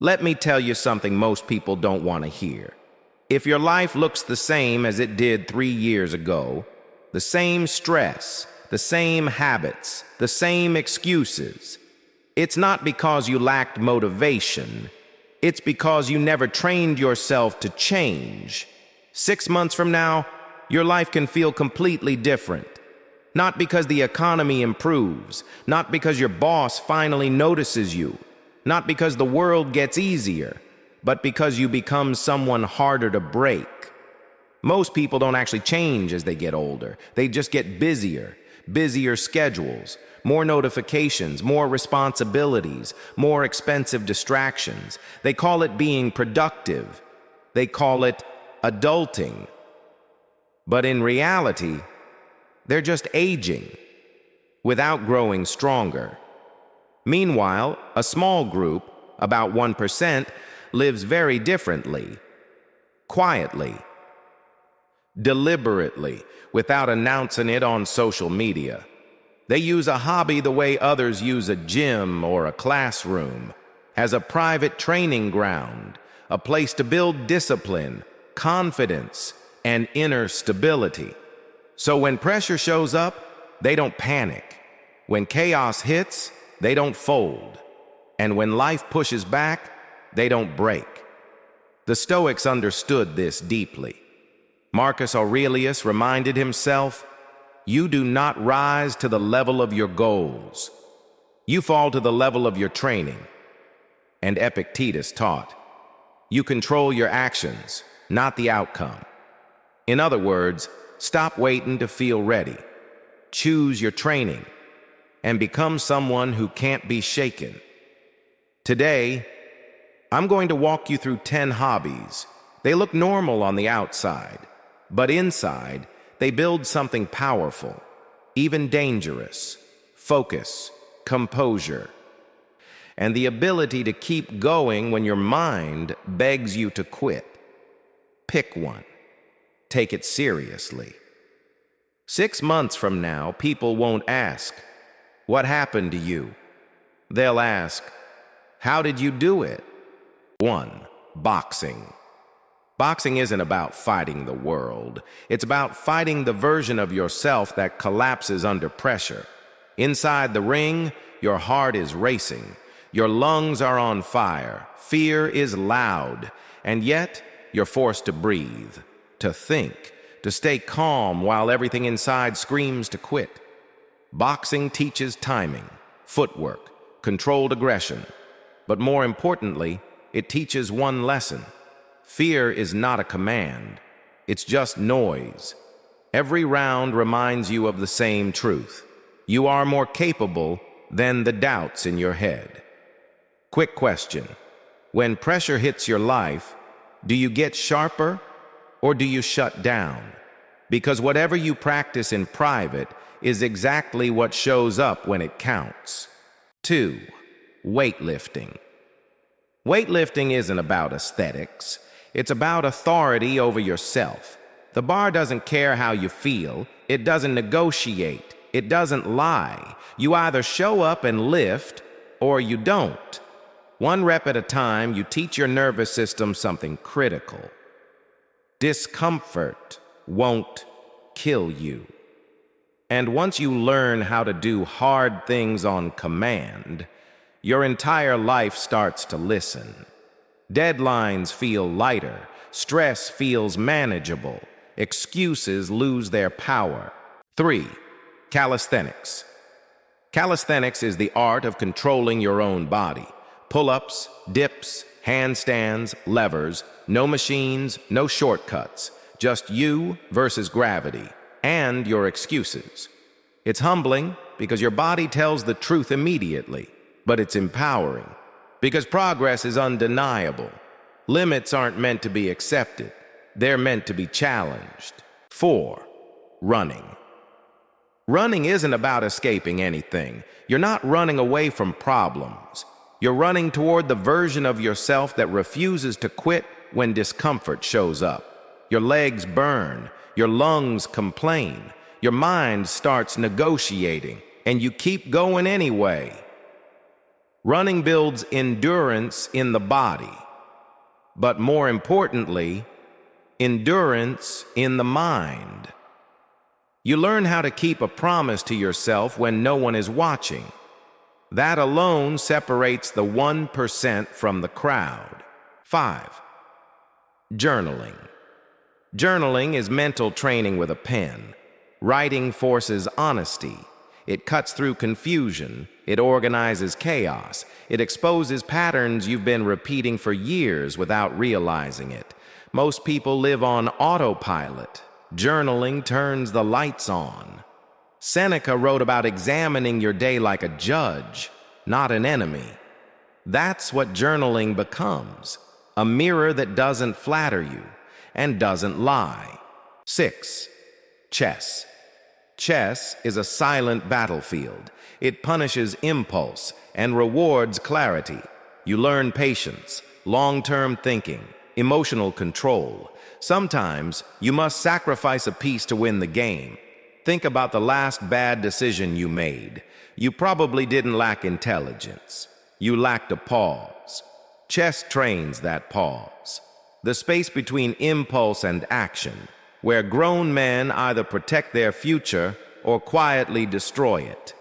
Let me tell you something most people don't want to hear. If your life looks the same as it did 3 years ago, the same stress, the same habits, the same excuses, it's not because you lacked motivation. It's because you never trained yourself to change. 6 months from now, your life can feel completely different. Not because the economy improves, not because your boss finally notices you, not because the world gets easier, but because you become someone harder to break. Most people don't actually change as they get older. They just get busier schedules, more notifications, more responsibilities, more expensive distractions. They call it being productive. They call it adulting. But in reality, they're just aging without growing stronger. Meanwhile, a small group, about 1%, lives very differently, quietly, deliberately, without announcing it on social media. They use a hobby the way others use a gym or a classroom, as a private training ground, a place to build discipline, confidence, and inner stability. So when pressure shows up, they don't panic. When chaos hits, they don't fold. And when life pushes back, they don't break. The Stoics understood this deeply. Marcus Aurelius reminded himself, "You do not rise to the level of your goals. You fall to the level of your training." And Epictetus taught, "You control your actions, not the outcome." In other words, stop waiting to feel ready. Choose your training and become someone who can't be shaken. Today, I'm going to walk you through 10 hobbies. They look normal on the outside, but inside, they build something powerful, even dangerous: focus, composure, and the ability to keep going when your mind begs you to quit. Pick one. Take it seriously. 6 months from now, people won't ask, "What happened to you?" They'll ask, "How did you do it?" 1. Boxing. Boxing isn't about fighting the world. It's about fighting the version of yourself that collapses under pressure. Inside the ring, your heart is racing. Your lungs are on fire. Fear is loud. And yet, you're forced to breathe, to think, to stay calm while everything inside screams to quit. Boxing teaches timing, footwork, controlled aggression. But more importantly, it teaches one lesson. Fear is not a command. It's just noise. Every round reminds you of the same truth. You are more capable than the doubts in your head. Quick question. When pressure hits your life, do you get sharper or do you shut down? Because whatever you practice in private is exactly what shows up when it counts. 2. Weightlifting. Weightlifting isn't about aesthetics. It's about authority over yourself. The bar doesn't care how you feel. It doesn't negotiate. It doesn't lie. You either show up and lift, or you don't. 1 rep at a time, you teach your nervous system something critical. Discomfort won't kill you. And once you learn how to do hard things on command, your entire life starts to listen. Deadlines feel lighter. Stress feels manageable. Excuses lose their power. 3. Calisthenics. Calisthenics is the art of controlling your own body. Pull-ups, dips, handstands, levers, no machines, no shortcuts. Just you versus gravity and your excuses. It's humbling because your body tells the truth immediately, but it's empowering because progress is undeniable. Limits aren't meant to be accepted. They're meant to be challenged. 4. Running. Running isn't about escaping anything. You're not running away from problems. You're running toward the version of yourself that refuses to quit when discomfort shows up. Your legs burn. Your lungs complain. Your mind starts negotiating, and you keep going anyway. Running builds endurance in the body, but more importantly, endurance in the mind. You learn how to keep a promise to yourself when no one is watching. That alone separates the 1% from the crowd. 5. Journaling. Journaling is mental training with a pen. Writing forces honesty. It cuts through confusion. It organizes chaos. It exposes patterns you've been repeating for years without realizing it. Most people live on autopilot. Journaling turns the lights on. Seneca wrote about examining your day like a judge, not an enemy. That's what journaling becomes, a mirror that doesn't flatter you and doesn't lie. 6. Chess. Chess is a silent battlefield. It punishes impulse and rewards clarity. You learn patience, long-term thinking, emotional control. Sometimes you must sacrifice a piece to win the game. Think about the last bad decision you made. You probably didn't lack intelligence. You lacked a pause. Chess trains that pause. The space between impulse and action, where grown men either protect their future or quietly destroy it.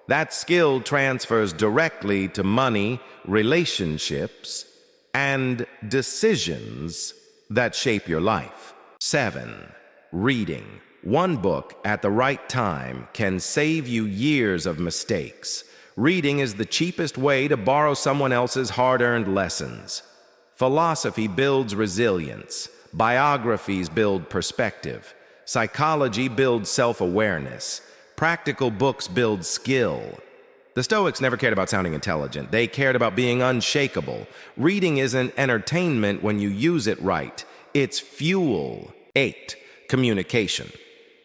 That skill transfers directly to money, relationships, and decisions that shape your life. 7. Reading. One book at the right time can save you years of mistakes. Reading is the cheapest way to borrow someone else's hard-earned lessons. Philosophy builds resilience. Biographies build perspective. Psychology builds self-awareness. Practical books build skill. The Stoics never cared about sounding intelligent. They cared about being unshakable. Reading isn't entertainment when you use it right. It's fuel. 8. Communication.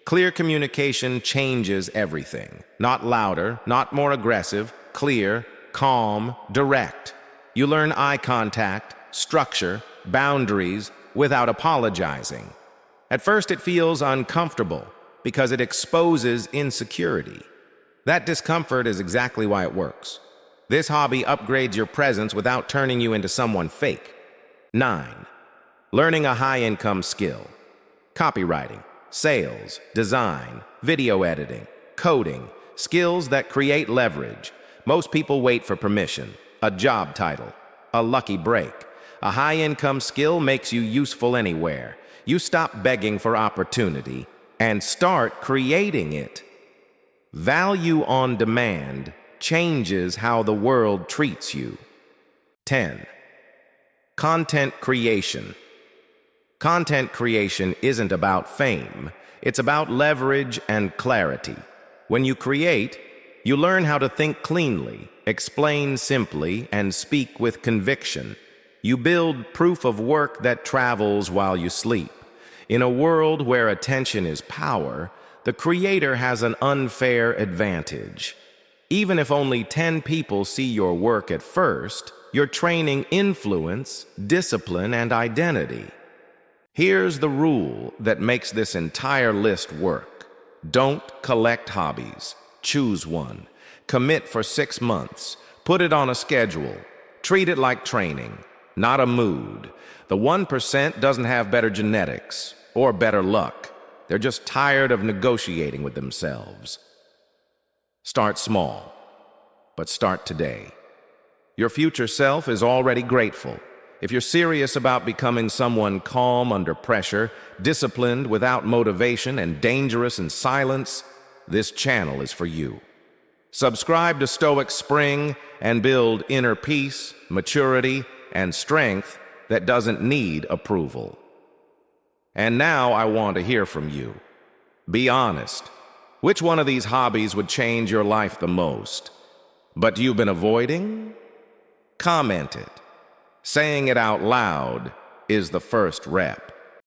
Clear communication changes everything. Not louder, not more aggressive, clear, calm, direct. You learn eye contact, structure, boundaries without apologizing. At first it feels uncomfortable because it exposes insecurity. That discomfort is exactly why it works. This hobby upgrades your presence without turning you into someone fake. 9. Learning a high-income skill. Copywriting, sales, design, video editing, coding, skills that create leverage. Most people wait for permission, a job title, a lucky break. A high-income skill makes you useful anywhere. You stop begging for opportunity and start creating it. Value on demand changes how the world treats you. 10. Content creation. Content creation isn't about fame. It's about leverage and clarity. When you create, you learn how to think cleanly, explain simply, and speak with conviction. You build proof of work that travels while you sleep. In a world where attention is power, the creator has an unfair advantage. Even if only 10 people see your work at first, you're training influence, discipline, and identity. Here's the rule that makes this entire list work. Don't collect hobbies. Choose one. Commit for 6 months. Put it on a schedule. Treat it like training, not a mood. The 1% doesn't have better genetics or better luck. They're just tired of negotiating with themselves. Start small, but start today. Your future self is already grateful. If you're serious about becoming someone calm under pressure, disciplined without motivation, and dangerous in silence, this channel is for you. Subscribe to Stoic Spring and build inner peace, maturity, and strength that doesn't need approval. And now I want to hear from you. Be honest. Which one of these hobbies would change your life the most? But you've been avoiding? Comment it. Saying it out loud is the first rep.